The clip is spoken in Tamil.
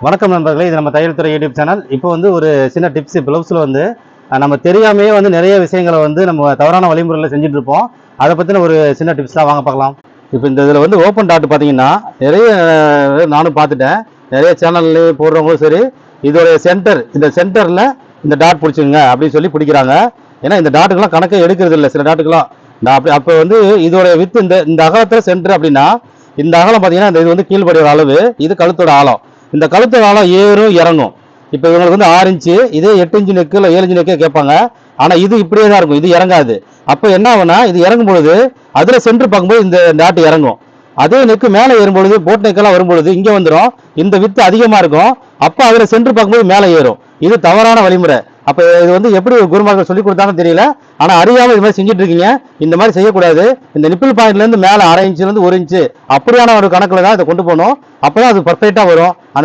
வணக்கம் நண்பர்களே, இது நம்ம தையல் துறை யூடியூப் சேனல். இப்போ வந்து ஒரு சின்ன டிப்ஸ். ப்ளவுஸில் வந்து நம்ம தெரியாமையே வந்து நிறைய விஷயங்களை வந்து நம்ம தவறான வழிமுறையில் செஞ்சுட்டு இருப்போம். அதை பற்றின ஒரு சின்ன டிப்ஸ்லாம் வாங்க பார்க்கலாம். இப்போ இந்த இதில் வந்து ஓப்பன் டாட் பார்த்தீங்கன்னா நிறைய நானும் பார்த்துட்டேன். நிறைய சேனல்லையும் போடுறவங்களும் சரி, இதோடைய சென்டர், இந்த சென்டரில் இந்த டாட் பிடிச்சிங்க அப்படின்னு சொல்லி பிடிக்கிறாங்க. ஏன்னா இந்த டாட்டுக்கெல்லாம் கணக்கே எடுக்கிறது இல்லை. சில டாட்டுக்கெல்லாம் அப்போ வந்து இதோடைய வித்து இந்த அகலத்தில் சென்டர் அப்படின்னா, இந்த அகலம் பார்த்தீங்கன்னா இது வந்து கீழ்படியோட அளவு, இது கழுத்தோட ஆழம். இந்த கழுத்தோட ஆழம் ஏறும் இறங்கும். இப்போ இவங்களுக்கு வந்து 6 இன்ச்சு, இதே 8 இன்ச்சு நெக்கு இல்லை 7 இன்ச்சு நெக்கே கேட்பாங்க. ஆனால் இது இப்படியே தான் இருக்கும், இது இறங்காது. அப்போ என்ன ஆகுனா, இது இறங்கும் பொழுது அதில் சென்டர் பார்க்கும்போது இந்த டாட் இறங்கும். அதே நெக்கு மேலே ஏறும்பொழுது போட் நெக்கெல்லாம் வரும்பொழுது இங்கே வந்துடும், இந்த வித்து அதிகமாக இருக்கும். அப்போ அதில் சென்டர் பார்க்கும்போது மேலே ஏறும். இது தவறான வழிமுறை. அப்போ இது வந்து எப்படி குருமார்கள் சொல்லி கொடுத்தாங்கன்னு தெரியல. ஆனால் அறியாமல் இது மாதிரி செஞ்சுட்டு இருக்கீங்க. இந்த மாதிரி செய்யக்கூடாது. இந்த நிப்பிள் பாயிண்ட்லேருந்து மேலே 1/2 இன்ச்சுலேருந்து 1 இன்ச்சு அப்படியான ஒரு கணக்கில் தான் இதை கொண்டு போகணும். அப்போ தான் அது பர்ஃபெக்டாக வரும். அந்த